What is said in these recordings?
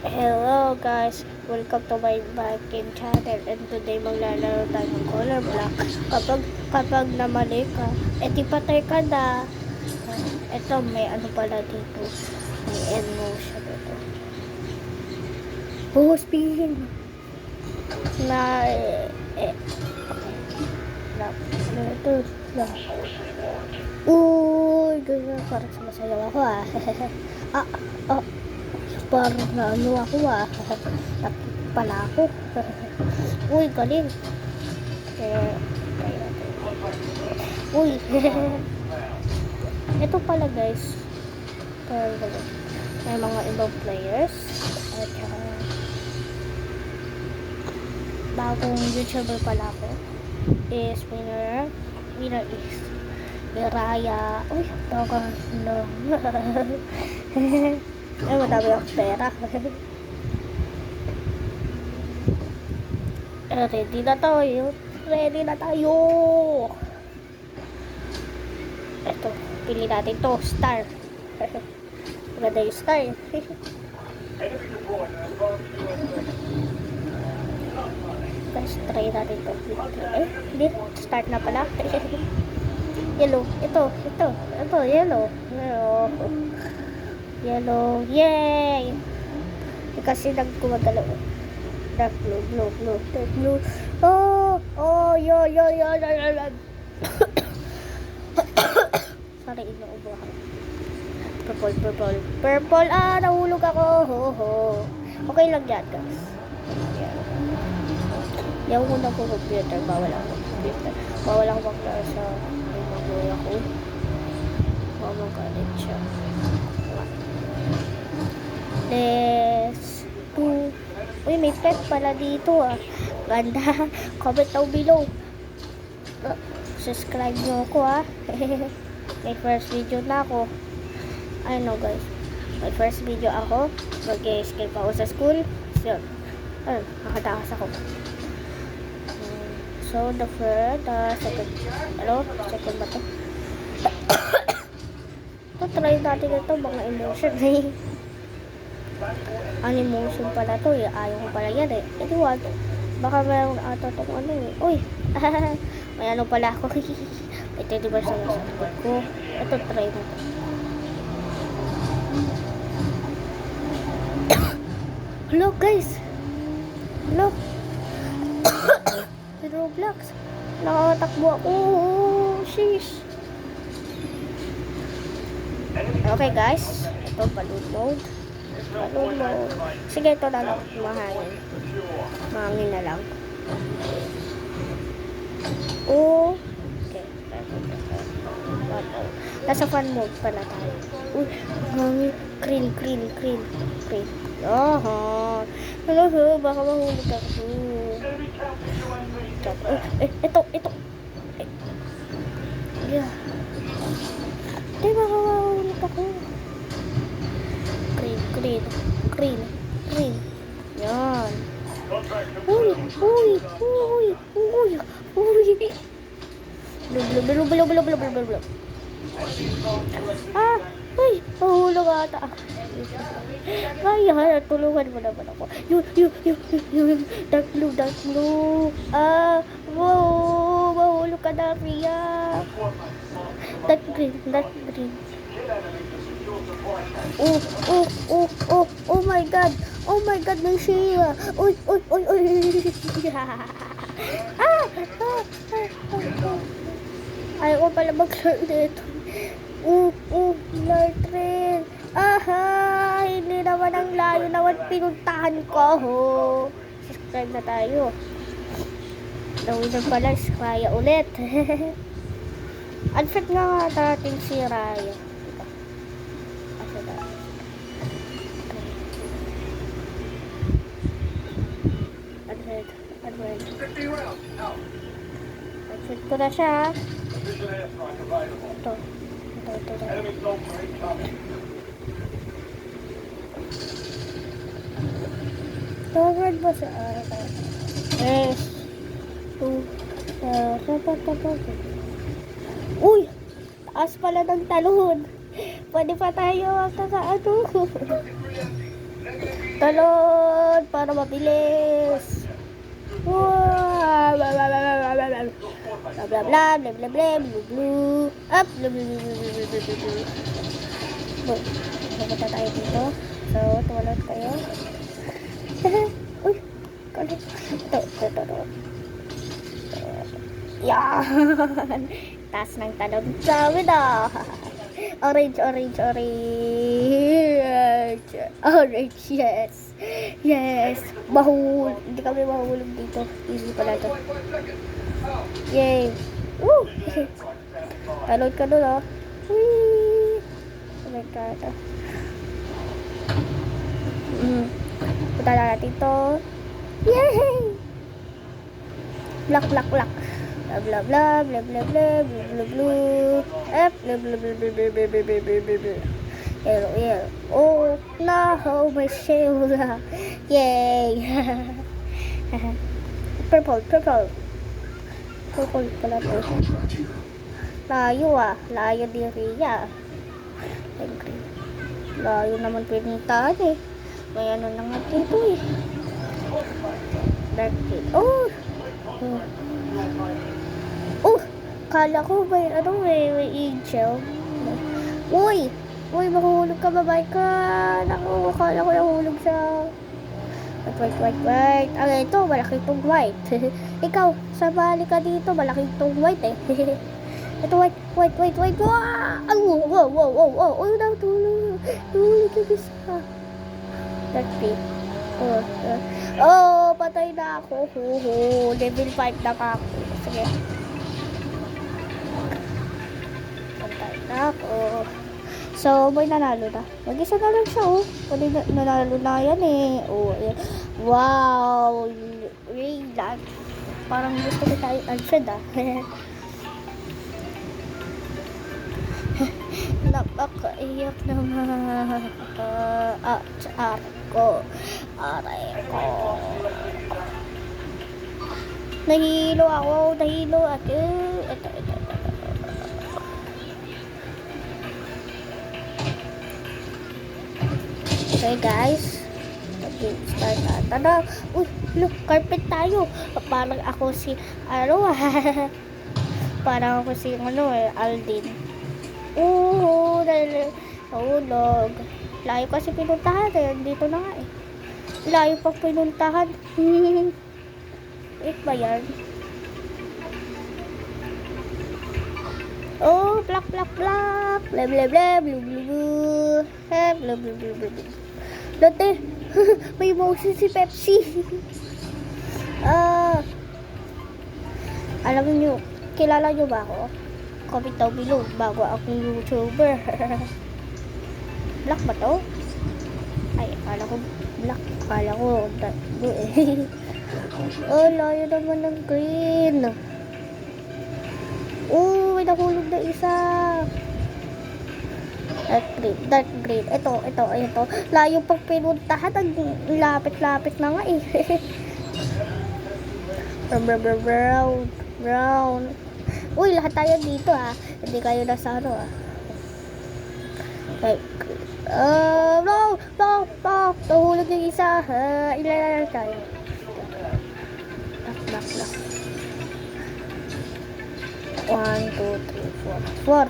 Hello guys, welcome to my Viking channel, and today maglalaro tayo ng color block. Kapag namali ka, edi patay ka na. Ito may ano pala dito, may end motion ito. Spin na ano ito na. Uy, ganyan, parang sumasayaw ako parang na ano ako takip pala ako. Uy, galing. Uy. Ito pala guys, may mga ibang players at bagong YouTuber pala ako is winner is Raya. Uy, tagal lang. Ay, madami akong pera. Ready na tayo. Ready na tayo. Ito, pili natin to. Star. Maganda yung star. Guys, try natin to. Hindi. Start na pala. Yellow. Ito, yellow. Yellow, yay! Kasi nagkumagalaw. Dark blue. Yo. Sorry, inuubo ako. Purple, nahulog ako. Okay lang yan, guys. Yaw ko na po computer, bawal ako maglaro sa magulang ko. Magalit siya. Let's do. Uy, may pet pala dito Ganda. Comment down below. Subscribe nyo ako May first video na ako. I know guys. May first video ako. Mag-escape ako sa school. So, nakatakas ako. So, the first, second. Second ba to? Try natin ito, mga emotion Animation pala to ayaw ko pala yan ito wag baka mayroong itong ano uy may ano pala ako may teddy bear sa likod ko. Ito, try mo to. Hello guys, look. Roblox nakakatakbo ako. Sheesh. Okay guys, ito balloon mode. Sige, ito na lang mahangin na lang. Okay. Nasa fun mode pala tayo. Uy, green. Hello, baka mahulog ako. Ito. Yeah. Di ba mahulog ako? Green. Yan. Uy. Blue. Uy, mahulog ata. Kaya, tulungan mo naman ako. Yung dark blue. Wow, mahulog ka na, Ria. Dark green. Oh my god, may Sheila. Uy. Ayaw ko pala mag-learn dito. Learn rin. Hindi naman ang layo naman pinuntahan ko. Subscribe na tayo. Nawin pala si Raya ulit. Unfit nga natin si Raya. Unfit ko na siya. Ito. Covered ba siya? Yes. Uy! Taas pala ng talon. Pwede pa tayo kakaano. Talon para mabilis. Wow! Blah blah blah blah blah blah blah blah blah blah blah blue up blah blah blah blah blah blah blah. Boy, pupunta tayo dito. So, tumalon kayo. Uy, kalit. Ito. Yan! Taas ng talon. Sabi na! Orange. Yes. Yes. Mahul. Hindi kami mahulog dito. Easy pala to. Yay. Woo! Talon ka doon, oh. Whee! Oh my God. Punta na natin to. Yay! Black. Blah blah blah blah blah blah blah blah blah up blah blah blah blah blah blah blah blah blah. Yellow. Oh no, my shield. Yay. Purple pala to. Layo di Ria. Layo naman pinuntahan eh. May ano na nga dito eh. Dark green. Oh, kala ko may angel. Uy, mahulog ka, babae ka. Naku, kala ko nahulog siya. Wait. Ito, malaki itong white. Ikaw, sabali ka dito, malaki itong white eh. Ito, wait. Wow. Oh, natulog. Tulog ka bisa. Dark green. Oh, patay na ako. Level 5 na ka ako. Sige. Patay na ako. So, may nanalo na. Mag-isa na lang siya, oh. Pwede nanalo na yan, eh. Oh, ayan. Wow. Raylan. Parang gusto ko tayo Alfred, ah. Napakaiyak naman. Aray ko. Nahilo ako. Ito. Okay guys. Start na. Tada. Uy, look, carpet tayo. Parang ako si, parang ako si, Aldin. Nahulog. Layo kasi pinuntahan eh. Dito na nga eh. Layo pang pinuntahan. Ba yan? Oh, black. Blah, blue. Dati, may motion si Pepsi. Alam niyo, kilala niyo ba ako? Comment down below bago akong YouTuber. Black ba to? Ay, akala ko black. Akala ko blue eh. Oh, layo naman ng green. Oh, may nahulog na isa. Dark green. Ito. Layo pang pinuntahan. Ang lapit na nga eh. Brown. Uy, lahat tayo dito ha. Hindi kayo nasa ano ah. Okay. No. Nahulog yung isa. Ilan tayo. Black. 1, 2, 3, 4.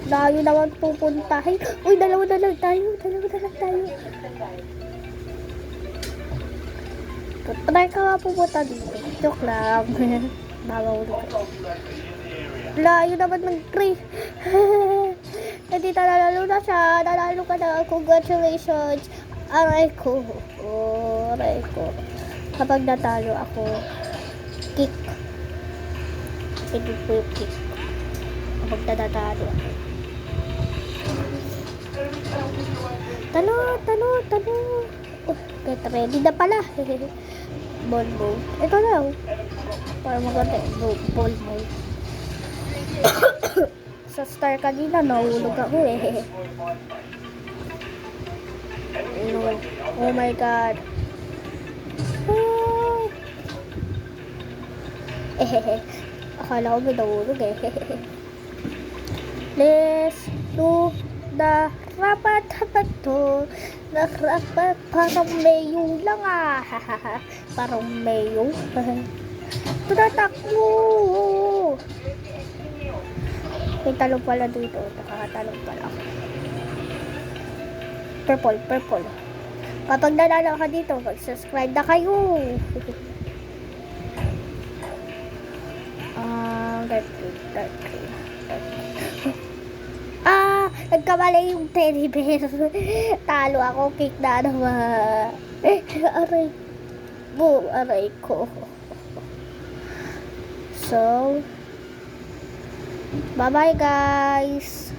Layo naman pupuntahin. Uy, dalawa na lang tayo. Try ka nga pupunta dito. Joke lang. Nakahulog ka. Layo naman ng tree. Hindi nanalo na siya. Nanalo ka na. Congratulations. Aray ko. Kapag natalo ako, kick. Hindi po yung kick. Kapag natalo ako. Talo. Get ready na pala. Ball. Ito na. Para maganda. Ball. Sa star kanina, nahulog ako eh. Oh my God. Akala ko may nahulog eh. Let's do na rapat to, na rapat parang mayo lang parang mayo. Tumatakbo! May talong pala dito. Nakakatalong pala ako. Purple. Kapag nanalo ka dito, mag-subscribe na kayo. Dark green. Nagkamali yung teddy bear. Talo ako, cake na naman. Aray ko. So, bye-bye guys.